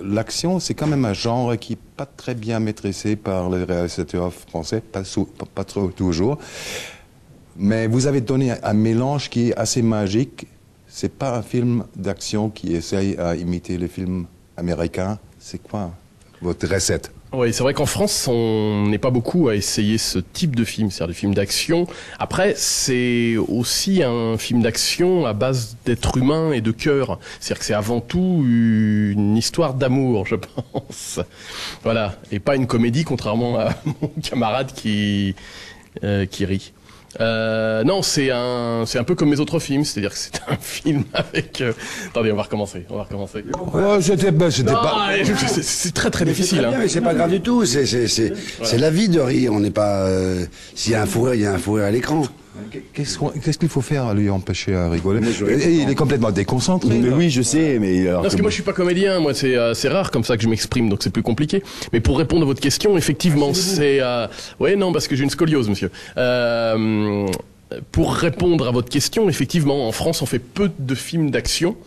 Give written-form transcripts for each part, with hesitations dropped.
L'action, c'est quand même un genre qui n'est pas très bien maîtrisé par les réalisateurs français, pas trop toujours. Mais vous avez donné un mélange qui est assez magique. C'est pas un film d'action qui essaye à imiter les films américains. C'est quoi votre recette? Oui, c'est vrai qu'en France, on n'est pas beaucoup à essayer ce type de film, c'est-à-dire des films d'action. Après, c'est aussi un film d'action à base d'être humain et de cœur. C'est-à-dire que c'est avant tout une histoire d'amour, je pense. Voilà, et pas une comédie, contrairement à mon camarade qui rit. Non, c'est un peu comme mes autres films, c'est-à-dire que c'est un film avec. Attendez, on va recommencer. Oh, c'était pas. C'est très très difficile. Bien, mais c'est pas grave du tout. C'est la vie de rire. On n'est pas. S'il y a un fou rire, il y a un fou rire à l'écran. Qu'est-ce qu'il faut faire à lui empêcher à rigoler? Et il est complètement déconcentré. Mais oui, je sais, mais alors. Non, parce que moi je suis pas comédien, moi c'est rare comme ça que je m'exprime, donc c'est plus compliqué. Mais pour répondre à votre question, effectivement, c'est ouais, non, parce que j'ai une scoliose, monsieur. Pour répondre à votre question, effectivement, en France, on fait peu de films d'action.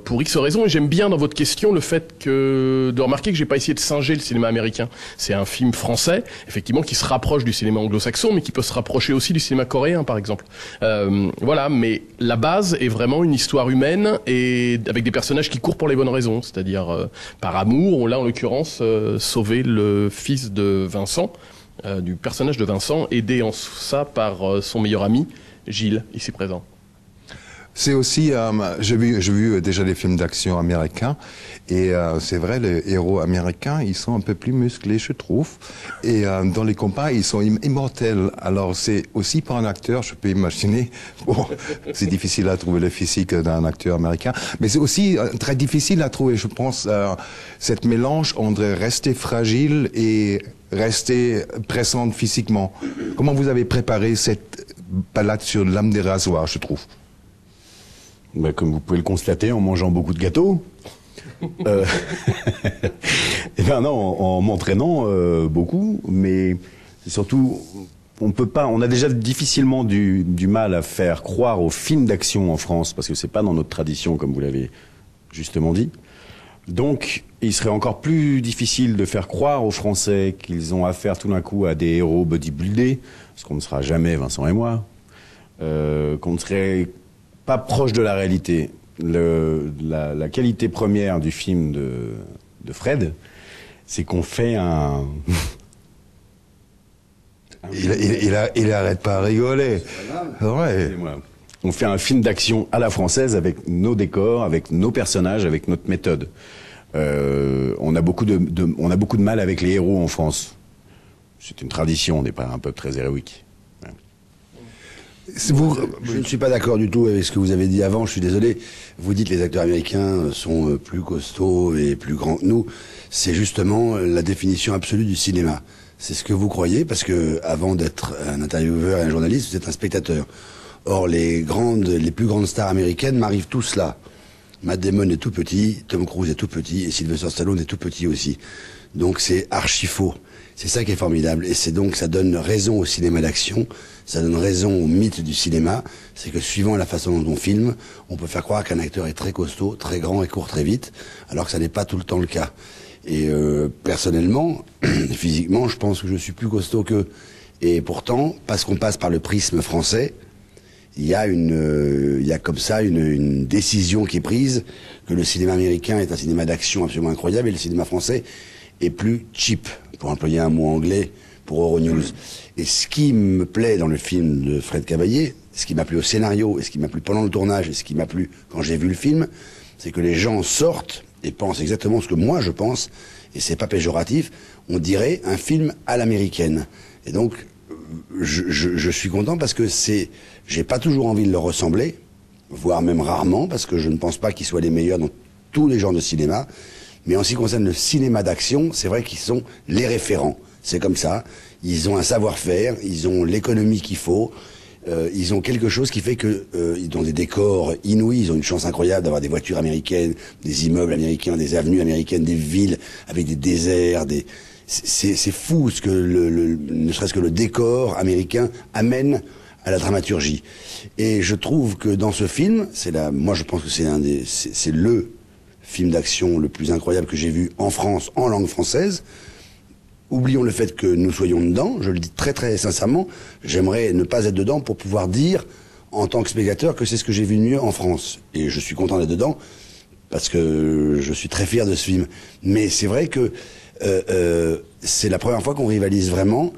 Pour X raisons, et j'aime bien dans votre question le fait de remarquer que j'ai pas essayé de singer le cinéma américain. C'est un film français, effectivement, qui se rapproche du cinéma anglo-saxon, mais qui peut se rapprocher aussi du cinéma coréen, par exemple. Voilà, mais la base est vraiment une histoire humaine et avec des personnages qui courent pour les bonnes raisons, c'est-à-dire par amour. On l'a en l'occurrence sauvé le fils de Vincent, du personnage de Vincent, aidé en ça par son meilleur ami Gilles, ici présent. C'est aussi, j'ai vu déjà des films d'action américains, et c'est vrai, les héros américains, ils sont un peu plus musclés, je trouve, et dans les combats, ils sont immortels. Alors c'est aussi pour un acteur, je peux imaginer, bon, c'est difficile à trouver le physique d'un acteur américain, mais c'est aussi très difficile à trouver, je pense, cette mélange entre rester fragile et rester pressante physiquement. Comment vous avez préparé cette balade sur l'âme des rasoirs, je trouve? Bah, comme vous pouvez le constater, en mangeant beaucoup de gâteaux. Et ben non, en m'entraînant beaucoup, mais c'est surtout, on a déjà difficilement du mal à faire croire aux films d'action en France, parce que c'est pas dans notre tradition, comme vous l'avez justement dit. Donc, il serait encore plus difficile de faire croire aux Français qu'ils ont affaire tout d'un coup à des héros bodybuildés, parce qu'on ne sera jamais Vincent et moi, qu'on ne serait pas proche de la réalité. La qualité première du film de Fred, c'est qu'on fait un... Il arrête pas à rigoler. Ouais. On fait un film d'action à la française avec nos décors, avec nos personnages, avec notre méthode. On a beaucoup de mal avec les héros en France. C'est une tradition, on n'est pas un peuple très héroïque. Je ne suis pas d'accord du tout avec ce que vous avez dit avant, je suis désolé. Vous dites que les acteurs américains sont plus costauds et plus grands que nous. C'est justement la définition absolue du cinéma. C'est ce que vous croyez, parce que avant d'être un intervieweur et un journaliste, vous êtes un spectateur. Or, les plus grandes stars américaines m'arrivent tous là. Matt Damon est tout petit, Tom Cruise est tout petit, et Sylvester Stallone est tout petit aussi. Donc c'est archi faux. C'est ça qui est formidable, et c'est donc, ça donne raison au cinéma d'action, ça donne raison au mythe du cinéma, c'est que suivant la façon dont on filme, on peut faire croire qu'un acteur est très costaud, très grand et court très vite, alors que ça n'est pas tout le temps le cas. Et personnellement, physiquement, je pense que je suis plus costaud qu'eux. Et pourtant, parce qu'on passe par le prisme français, il y a comme ça une décision qui est prise, que le cinéma américain est un cinéma d'action absolument incroyable, et le cinéma français est plus cheap, pour employer un mot anglais pour Euronews. Et ce qui me plaît dans le film de Fred Cavaillé, ce qui m'a plu au scénario, et ce qui m'a plu pendant le tournage, et ce qui m'a plu quand j'ai vu le film, c'est que les gens sortent et pensent exactement ce que moi je pense, et c'est pas péjoratif, on dirait un film à l'américaine. Et donc, je suis content parce que j'ai pas toujours envie de leur ressembler, voire même rarement, parce que je ne pense pas qu'ils soient les meilleurs dans tous les genres de cinéma. Mais en ce qui concerne le cinéma d'action, c'est vrai qu'ils sont les référents. C'est comme ça. Ils ont un savoir-faire, ils ont l'économie qu'il faut, ils ont quelque chose qui fait que ils ont des décors inouïs, ils ont une chance incroyable d'avoir des voitures américaines, des immeubles américains, des avenues américaines, des villes avec des déserts, c'est fou ce que ne serait-ce que le décor américain amène à la dramaturgie. Et je trouve que dans ce film, moi je pense que c'est le film d'action le plus incroyable que j'ai vu en France, en langue française. Oublions le fait que nous soyons dedans, je le dis très très sincèrement, j'aimerais ne pas être dedans pour pouvoir dire, en tant que spectateur, que c'est ce que j'ai vu de mieux en France. Et je suis content d'être dedans, parce que je suis très fier de ce film. Mais c'est vrai que c'est la première fois qu'on rivalise vraiment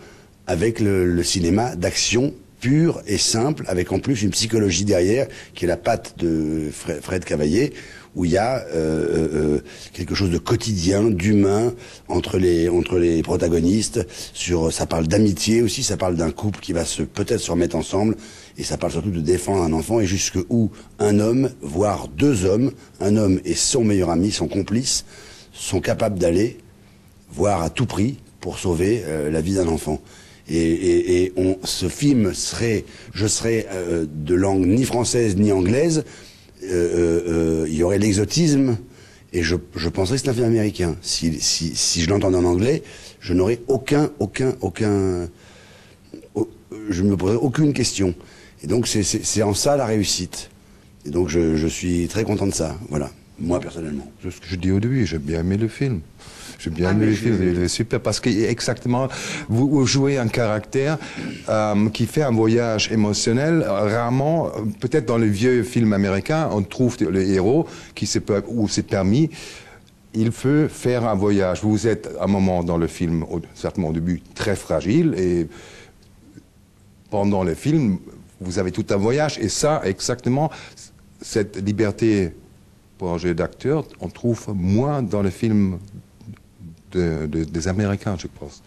avec le cinéma d'action pur et simple, avec en plus une psychologie derrière, qui est la patte de Fred Cavaillé, où il y a quelque chose de quotidien, d'humain entre les protagonistes. Ça parle d'amitié aussi, ça parle d'un couple qui va peut-être se remettre ensemble, et ça parle surtout de défendre un enfant, et jusque où un homme, voire deux hommes, un homme et son meilleur ami, son complice, sont capables d'aller, voire à tout prix, pour sauver la vie d'un enfant. Ce film je serais de langue ni française ni anglaise. Il y aurait l'exotisme, et je penserais que c'est un film américain. Si je l'entendais en anglais, je n'aurais je ne me poserais aucune question. Et donc c'est en ça la réussite. Et donc je suis très content de ça. Voilà, moi personnellement. C'est ce que je dis au début, j'ai bien aimé le film. J'ai bien aimé le film, il est super, parce que exactement, vous jouez un caractère qui fait un voyage émotionnel. Rarement, peut-être dans les vieux films américains, on trouve le héros où c'est permis. Il veut faire un voyage. Vous êtes à un moment dans le film, certainement au début, très fragile, et pendant le film, vous avez tout un voyage. Et ça, exactement, cette liberté pour un jeu d'acteur, on trouve moins dans le film des Américains, je pense.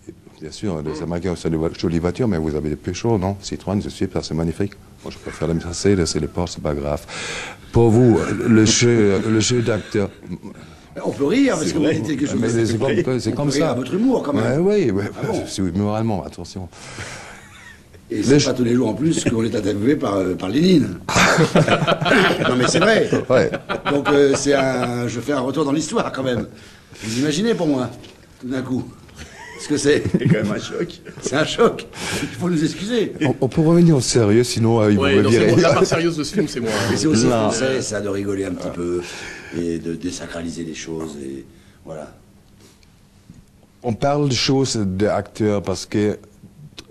Et bien sûr, les Américains ont des jolies voitures, mais vous avez des Peugeot, non? Citroën, c'est super, c'est magnifique. Moi, je préfère les Mercedes et les Porsche, c'est pas grave. Pour vous, le jeu d'acteur... On peut rire, parce que vous dites quelque chose. C'est comme ça. À votre humour, quand même. Oui, Ah bon? c'est moralement, attention. Et c'est pas tous les jours en plus qu'on est interviewé par Lénine. Non mais c'est vrai. Ouais. Donc je fais un retour dans l'histoire quand même. Vous imaginez pour moi, tout d'un coup, ce que c'est. C'est quand même un choc. C'est un choc. Il faut nous excuser. On peut revenir au sérieux, sinon ils vont me virer. La part sérieuse de ce film, c'est moi. Mais c'est aussi français, ça, de rigoler un petit peu et de désacraliser les choses, et voilà. On parle de choses d'acteurs parce que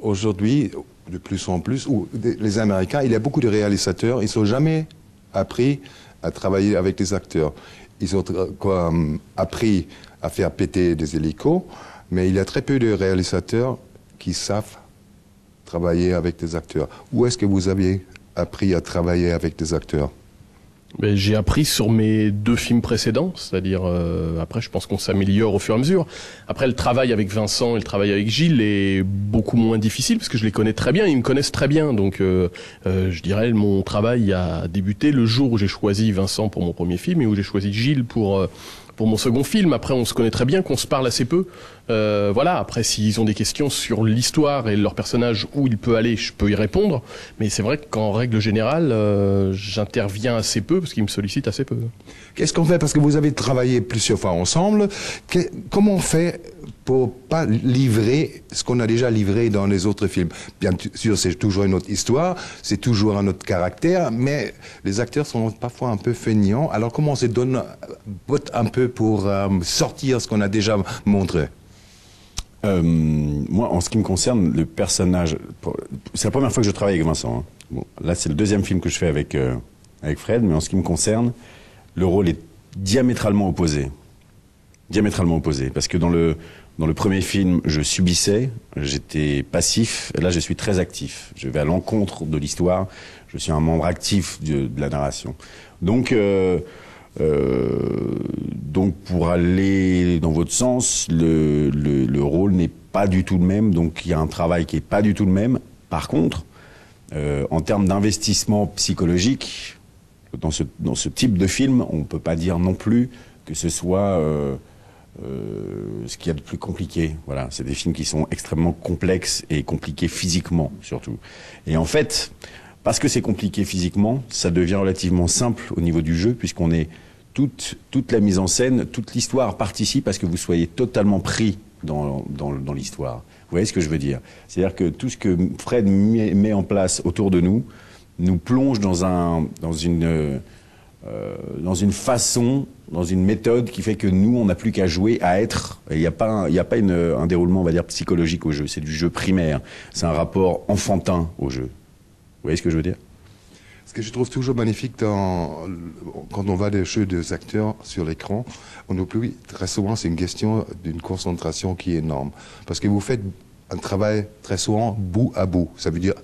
aujourd'hui, de plus en plus, les Américains, il y a beaucoup de réalisateurs, ils n'ont jamais appris à travailler avec des acteurs. Ils ont appris à faire péter des hélicos, mais il y a très peu de réalisateurs qui savent travailler avec des acteurs. Où est-ce que vous avez appris à travailler avec des acteurs? Ben, j'ai appris sur mes 2 films précédents, c'est-à-dire après je pense qu'on s'améliore au fur et à mesure. Après le travail avec Vincent et le travail avec Gilles est beaucoup moins difficile parce que je les connais très bien, ils me connaissent très bien. Donc je dirais mon travail a débuté le jour où j'ai choisi Vincent pour mon premier film et où j'ai choisi Gilles pour mon second film. Après on se connaît très bien, qu'on se parle assez peu. Voilà, après s'ils ont des questions sur l'histoire et leur personnage, où il peut aller, je peux y répondre. Mais c'est vrai qu'en règle générale, j'interviens assez peu parce qu'ils me sollicitent assez peu. Qu'est-ce qu'on fait? Parce que vous avez travaillé plusieurs fois ensemble. Comment on fait pour pas livrer ce qu'on a déjà livré dans les autres films? Bien sûr, c'est toujours une autre histoire, c'est toujours un autre caractère, mais les acteurs sont parfois un peu feignants. Alors comment on se donne un peu pour sortir ce qu'on a déjà montré? Moi, en ce qui me concerne, le personnage... C'est la première fois que je travaille avec Vincent. Hein. Bon, là, c'est le deuxième film que je fais avec Fred, mais en ce qui me concerne, le rôle est diamétralement opposé. Diamétralement opposé. Parce que dans le premier film, je subissais, j'étais passif, et là, je suis très actif. Je vais à l'encontre de l'histoire, je suis un membre actif de la narration. Donc, pour aller dans votre sens, le rôle n'est pas du tout le même, donc il y a un travail qui est pas du tout le même. Par contre, en termes d'investissement psychologique, dans ce type de film, on peut pas dire non plus que ce soit ce qu'il y a de plus compliqué. Voilà, c'est des films qui sont extrêmement complexes et compliqués physiquement, surtout. Et en fait, parce que c'est compliqué physiquement, ça devient relativement simple au niveau du jeu, puisqu'on est toute la mise en scène, toute l'histoire participe à ce que vous soyez totalement pris dans l'histoire. Vous voyez ce que je veux dire? C'est-à-dire que tout ce que Fred met en place autour de nous plonge dans une dans une façon, dans une méthode qui fait que nous, on n'a plus qu'à jouer, à être. Il n'y a pas, un déroulement, on va dire, psychologique au jeu. C'est du jeu primaire. C'est un rapport enfantin au jeu. Vous voyez ce que je veux dire? Ce que je trouve toujours magnifique quand on voit des jeux des acteurs sur l'écran, on oublie très souvent, c'est une question d'une concentration qui est énorme. Parce que vous faites un travail très souvent bout à bout. Ça veut dire,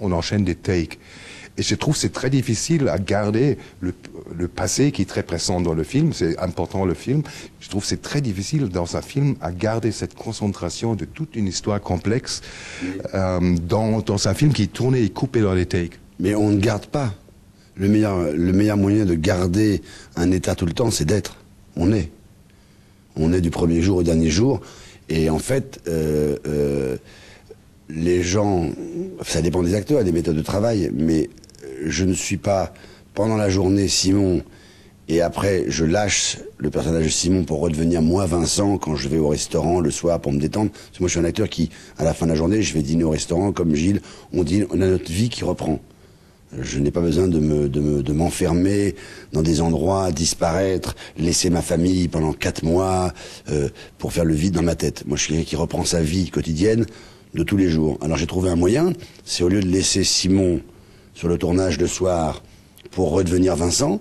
on enchaîne des takes. Et je trouve que c'est très difficile à garder le passé qui est très présent dans le film, c'est important le film. Je trouve que c'est très difficile dans un film à garder cette concentration de toute une histoire complexe dans un film qui est tourné et coupé dans les takes. Mais on ne garde pas. Le meilleur moyen de garder un état tout le temps, c'est d'être. On est. On est du premier jour au dernier jour. Et en fait, les gens, ça dépend des acteurs et des méthodes de travail, mais je ne suis pas, pendant la journée, Simon, et après, je lâche le personnage de Simon pour redevenir moi, Vincent, quand je vais au restaurant le soir pour me détendre. Parce que moi, je suis un acteur qui, à la fin de la journée, je vais dîner au restaurant, comme Gilles, on dit, on a notre vie qui reprend. Je n'ai pas besoin de m'enfermer dans des endroits, disparaître, laisser ma famille pendant 4 mois pour faire le vide dans ma tête. Moi, je suis quelqu'un qui reprend sa vie quotidienne de tous les jours. Alors j'ai trouvé un moyen, c'est au lieu de laisser Simon sur le tournage le soir pour redevenir Vincent,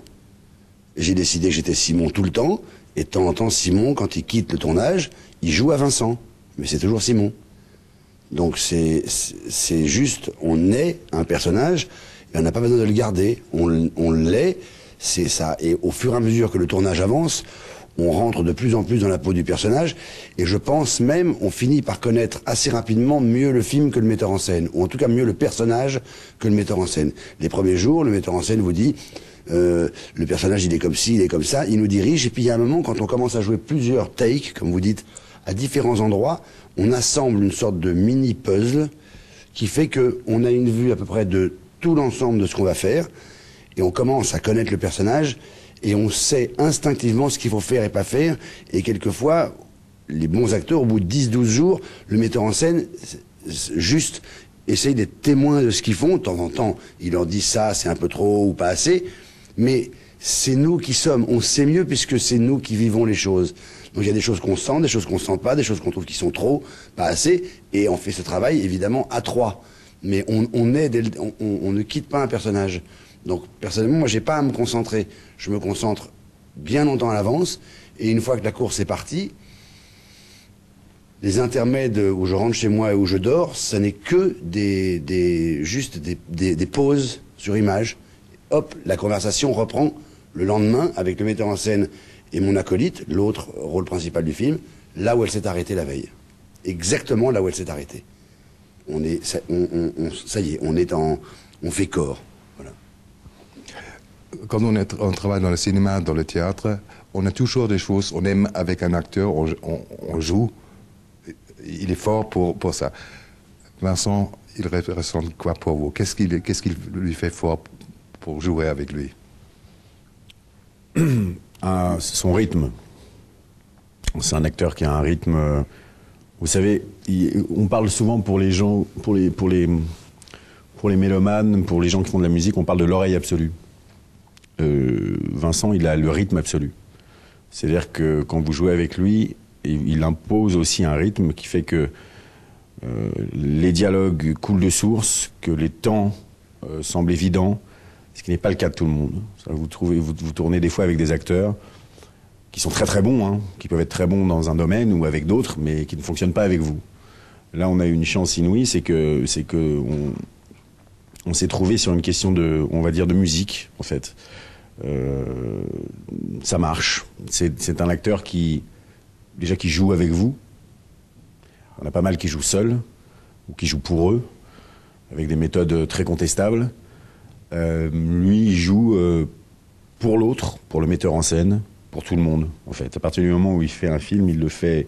j'ai décidé que j'étais Simon tout le temps, et de temps en temps, Simon, quand il quitte le tournage, il joue à Vincent. Mais c'est toujours Simon. Donc c'est juste, on est un personnage, et on n'a pas besoin de le garder. On l'est, c'est ça. Et au fur et à mesure que le tournage avance, on rentre de plus en plus dans la peau du personnage, et je pense même, on finit par connaître assez rapidement mieux le film que le metteur en scène, ou en tout cas mieux le personnage que le metteur en scène. Les premiers jours, le metteur en scène vous dit, le personnage il est comme ci, il est comme ça, il nous dirige, et puis il y a un moment, quand on commence à jouer plusieurs takes, comme vous dites, à différents endroits, on assemble une sorte de mini-puzzle qui fait qu'on a une vue à peu près de tout l'ensemble de ce qu'on va faire, et on commence à connaître le personnage, et on sait instinctivement ce qu'il faut faire et pas faire, et quelquefois, les bons acteurs, au bout de 10-12 jours, le metteur en scène, juste, essaye d'être témoin de ce qu'ils font. De temps en temps, il leur dit ça, c'est un peu trop ou pas assez, mais c'est nous qui sommes, on sait mieux puisque c'est nous qui vivons les choses. Donc il y a des choses qu'on sent, des choses qu'on sent pas, des choses qu'on trouve qui sont trop, pas assez, et on fait ce travail évidemment à 3. Mais on ne quitte pas un personnage. Donc personnellement, moi j'ai pas à me concentrer. Je me concentre bien longtemps à l'avance, et une fois que la course est partie, les intermèdes où je rentre chez moi et où je dors, ça n'est que juste des pauses sur image. Hop, la conversation reprend le lendemain avec le metteur en scène et mon acolyte, l'autre rôle principal du film, là où elle s'est arrêtée la veille. Exactement là où elle s'est arrêtée. Ça y est, on fait corps. Voilà. Quand on travaille dans le cinéma, dans le théâtre, on a toujours des choses, on aime avec un acteur, on joue, il est fort pour ça. Vincent, il ressent quoi pour vous? Qu'est-ce qui lui fait fort pour jouer avec lui? Son rythme. C'est un acteur qui a un rythme. Vous savez, on parle souvent pour les gens, pour les mélomanes, pour les gens qui font de la musique, on parle de l'oreille absolue. Vincent, il a le rythme absolu. C'est-à-dire que quand vous jouez avec lui, il impose aussi un rythme qui fait que les dialogues coulent de source, que les temps semblent évidents, ce qui n'est pas le cas de tout le monde. Vous tournez des fois avec des acteurs qui sont très très bons, qui peuvent être très bons dans un domaine ou avec d'autres, mais qui ne fonctionnent pas avec vous. Là, on a eu une chance inouïe, c'est que on s'est trouvé sur une question on va dire, de musique, en fait. Ça marche. C'est un acteur qui joue avec vous. On a pas mal qui jouent seuls, ou qui jouent pour eux, avec des méthodes très contestables. Lui, il joue pour l'autre, pour le metteur en scène, pour tout le monde, en fait. À partir du moment où il fait un film, il le fait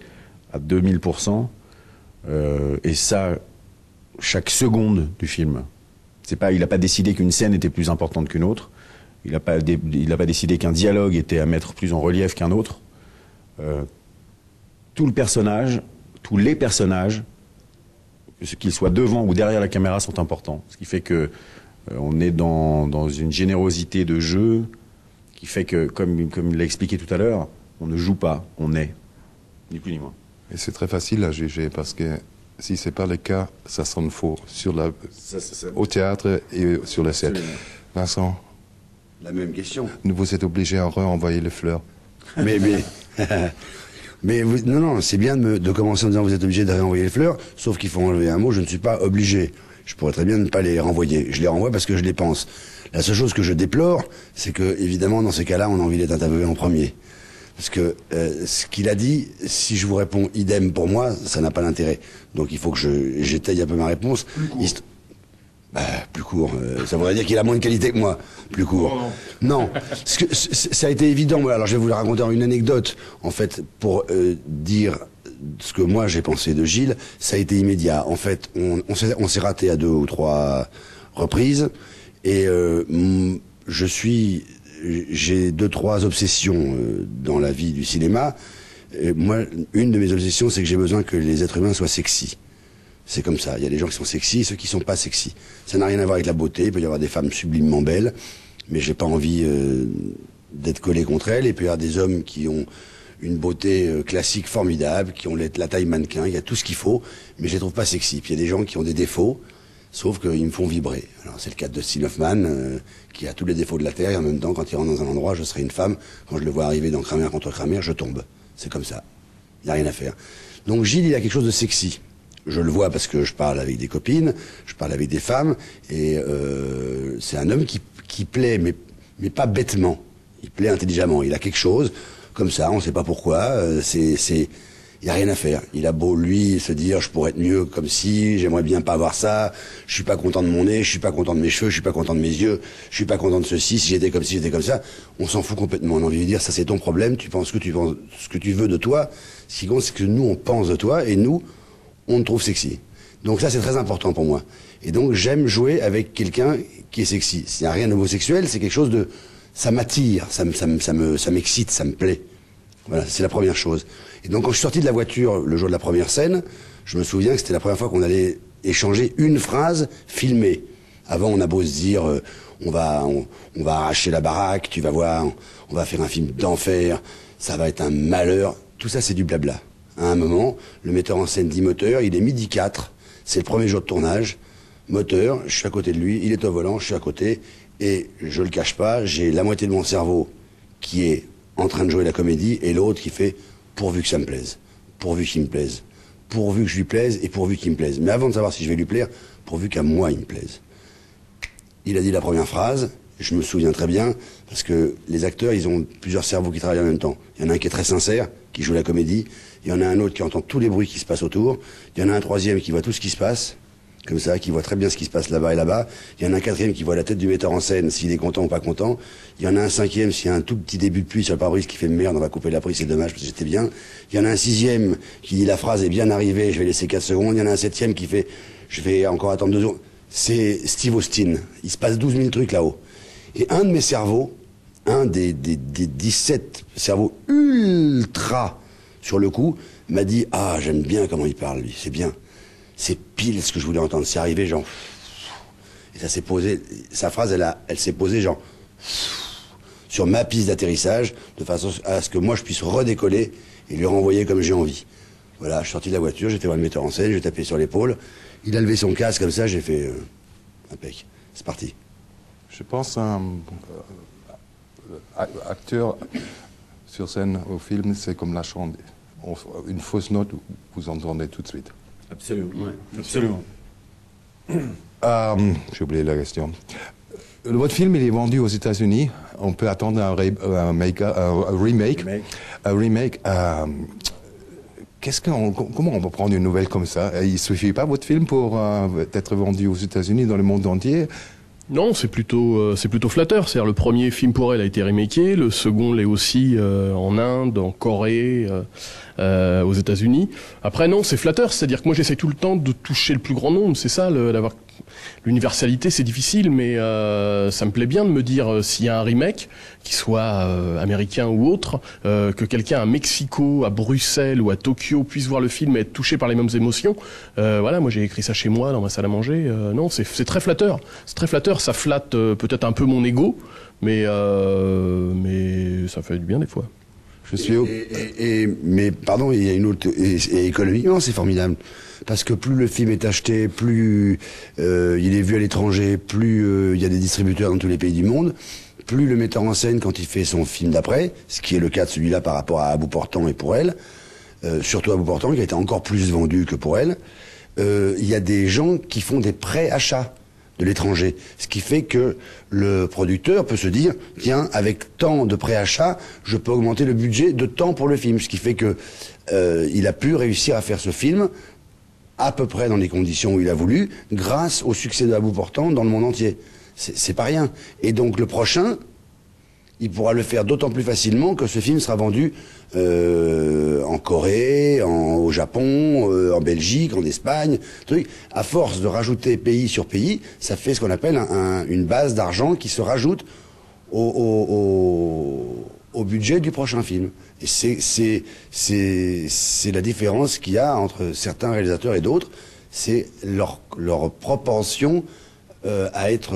à 2000%. Et ça, chaque seconde du film. Il n'a pas décidé qu'une scène était plus importante qu'une autre. Il n'a pas décidé qu'un dialogue était à mettre plus en relief qu'un autre. Tous les personnages, qu'ils soient devant ou derrière la caméra, sont importants. Ce qui fait que on est dans une générosité de jeu qui fait que, comme il l'a expliqué tout à l'heure, on ne joue pas, on est, ni plus ni moins. Et c'est très facile à juger parce que si c'est pas le cas, ça sonne faux au théâtre et sur la scène. Absolument. Vincent, La même question. vous êtes obligé à renvoyer les fleurs. Mais non, c'est bien de commencer en disant vous êtes obligé de réenvoyer les fleurs, sauf qu'il faut enlever un mot, je ne suis pas obligé. Je pourrais très bien ne pas les renvoyer. Je les renvoie parce que je les pense. La seule chose que je déplore, c'est que, évidemment, dans ces cas-là, on a envie d'être interviewé en premier. Parce que ce qu'il a dit, si je vous réponds idem pour moi, ça n'a pas d'intérêt. Donc il faut que j'étaye un peu ma réponse. Plus court. Ça voudrait dire qu'il a moins de qualité que moi. Plus court. Non. Ça a été évident. Alors je vais vous le raconter en une anecdote. En fait, pour dire ce que moi j'ai pensé de Gilles, ça a été immédiat. En fait, on s'est raté à 2 ou 3 reprises. Et j'ai 2-3 obsessions dans la vie du cinéma. Moi, une de mes obsessions, c'est que j'ai besoin que les êtres humains soient sexy. C'est comme ça. Il y a des gens qui sont sexy et ceux qui sont pas sexy. Ça n'a rien à voir avec la beauté. Il peut y avoir des femmes sublimement belles, mais j'ai pas envie d'être collé contre elles. Et puis il y a des hommes qui ont une beauté classique formidable, qui ont la taille mannequin. Il y a tout ce qu'il faut, mais je les trouve pas sexy. Puis il y a des gens qui ont des défauts, sauf qu'ils me font vibrer. Alors c'est le cas de Dustin Hoffman, qui a tous les défauts de la terre. Et en même temps, quand il rentre dans un endroit, je serai une femme. Quand je le vois arriver dans Kramer contre Kramer, je tombe. C'est comme ça. Il n'y a rien à faire. Donc Gilles, il a quelque chose de sexy. Je le vois parce que je parle avec des copines, je parle avec des femmes, et c'est un homme qui plaît, mais pas bêtement. Il plaît intelligemment. Il a quelque chose, comme ça, on ne sait pas pourquoi. Il n'y a rien à faire. Il a beau, lui, se dire, je pourrais être mieux comme si, j'aimerais bien pas avoir ça, je suis pas content de mon nez, je suis pas content de mes cheveux, je suis pas content de mes yeux, je suis pas content de ceci, si j'étais comme ci, j'étais comme ça. On s'en fout complètement. On a envie de dire, ça c'est ton problème, tu penses ce que tu veux de toi. Ce qui compte, c'est que nous, on pense de toi, et nous, on te trouve sexy. Donc ça, c'est très important pour moi. Et donc, j'aime jouer avec quelqu'un qui est sexy. S'il n'y a rien d'homosexuel, c'est quelque chose de... Ça m'attire, ça m'excite, ça me plaît. Voilà, c'est la première chose. Et donc, quand je suis sorti de la voiture le jour de la première scène, je me souviens que c'était la première fois qu'on allait échanger une phrase filmée. Avant, on a beau se dire, on va arracher la baraque, tu vas voir, on va faire un film d'enfer, ça va être un malheur. Tout ça, c'est du blabla. À un moment, le metteur en scène dit moteur, il est 12h04, c'est le premier jour de tournage. Moteur, je suis à côté de lui, il est au volant, je suis à côté, et je le cache pas, j'ai la moitié de mon cerveau qui est en train de jouer la comédie, et l'autre qui fait pourvu que ça me plaise, pourvu qu'il me plaise, pourvu que je lui plaise et pourvu qu'il me plaise. Mais avant de savoir si je vais lui plaire, pourvu qu'à moi il me plaise. Il a dit la première phrase, je me souviens très bien, parce que les acteurs, ils ont plusieurs cerveaux qui travaillent en même temps. Il y en a un qui est très sincère, qui joue la comédie, il y en a un autre qui entend tous les bruits qui se passent autour, il y en a un troisième qui voit tout ce qui se passe, comme ça, qui voit très bien ce qui se passe là-bas et là-bas, il y en a un quatrième qui voit la tête du metteur en scène, s'il est content ou pas content, il y en a un cinquième, s'il y a un tout petit début de pluie sur le pare-brise qui fait merde, on va couper la prise, c'est dommage parce que c'était bien, il y en a un sixième qui dit la phrase est bien arrivée, je vais laisser 4 secondes, il y en a un septième qui fait je vais encore attendre 2 secondes. C'est Steve Austin, il se passe 12 000 trucs là-haut. Et un de mes cerveaux, un des 17 cerveaux ultra sur le coup, m'a dit ah j'aime bien comment il parle lui, c'est bien, c'est pile ce que je voulais entendre, c'est arrivé genre et ça s'est posé, sa phrase elle s'est posée genre sur ma piste d'atterrissage de façon à ce que moi je puisse redécoller et lui renvoyer comme j'ai envie. Voilà, je suis sorti de la voiture, j'ai fait voir le metteur en scène, j'ai tapé sur l'épaule, il a levé son casque comme ça, j'ai fait impec, c'est parti. Je pense un acteur sur scène au film, c'est comme la chante. Une fausse note, vous entendez tout de suite. Absolument. Ouais, absolument. J'ai oublié la question. Votre film, il est vendu aux États-Unis. On peut attendre un remake. Comment on peut prendre une nouvelle comme ça? Il ne suffit pas, votre film, pour être vendu aux États-Unis, dans le monde entier? Non, c'est plutôt flatteur. C'est-à-dire le premier film pour elle a été remaké, le second l'est aussi en Inde, en Corée, aux États-Unis. Après non, c'est flatteur. C'est-à-dire que moi j'essaie tout le temps de toucher le plus grand nombre. C'est ça, d'avoir L'universalité, c'est difficile, mais ça me plaît bien de me dire s'il y a un remake, qu'il soit américain ou autre, que quelqu'un à Mexico, à Bruxelles ou à Tokyo puisse voir le film et être touché par les mêmes émotions. Voilà, moi j'ai écrit ça chez moi dans ma salle à manger. Non, c'est très flatteur. C'est très flatteur. Ça flatte peut-être un peu mon ego, mais ça fait du bien des fois. Je suis mais pardon, il y a une autre et économiquement c'est formidable parce que plus le film est acheté, plus il est vu à l'étranger, plus il y a des distributeurs dans tous les pays du monde, plus le metteur en scène quand il fait son film d'après, ce qui est le cas de celui-là par rapport à À bout portant et Pour elle, surtout À bout portant qui a été encore plus vendu que Pour elle, il y a des gens qui font des pré-achats de l'étranger. Ce qui fait que le producteur peut se dire, tiens, avec tant de préachats, je peux augmenter le budget de tant pour le film. Ce qui fait que il a pu réussir à faire ce film à peu près dans les conditions où il a voulu, grâce au succès de À bout portant dans le monde entier. C'est pas rien. Et donc le prochain, il pourra le faire d'autant plus facilement que ce film sera vendu en Corée, au Japon, en Belgique, en Espagne. À force de rajouter pays sur pays, ça fait ce qu'on appelle une base d'argent qui se rajoute au budget du prochain film. Et c'est la différence qu'il y a entre certains réalisateurs et d'autres. C'est leur propension à être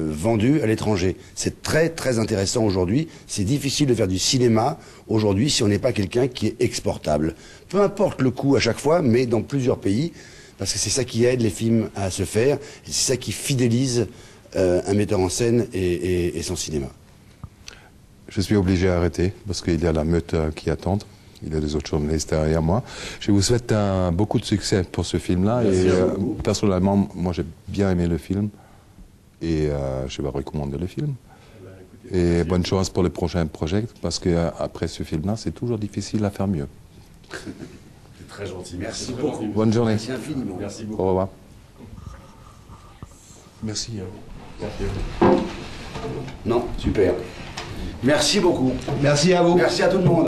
vendu à l'étranger. C'est très très intéressant aujourd'hui. C'est difficile de faire du cinéma aujourd'hui si on n'est pas quelqu'un qui est exportable. Peu importe le coût à chaque fois, mais dans plusieurs pays, parce que c'est ça qui aide les films à se faire, et c'est ça qui fidélise un metteur en scène et son cinéma. Je suis obligé d'arrêter parce qu'il y a la meute qui attend. Il y a des autres journalistes derrière moi. Je vous souhaite beaucoup de succès pour ce film-là. Et personnellement, moi j'ai bien aimé le film. Et je vais recommander le film. Et bonne chance pour les prochains projets, parce qu'après ce film-là, c'est toujours difficile à faire mieux. C'est très gentil. Merci beaucoup. Bonne journée. Merci infiniment. Merci beaucoup. Au revoir. Merci. Merci. Non, super. Merci beaucoup. Merci à vous. Merci à tout le monde.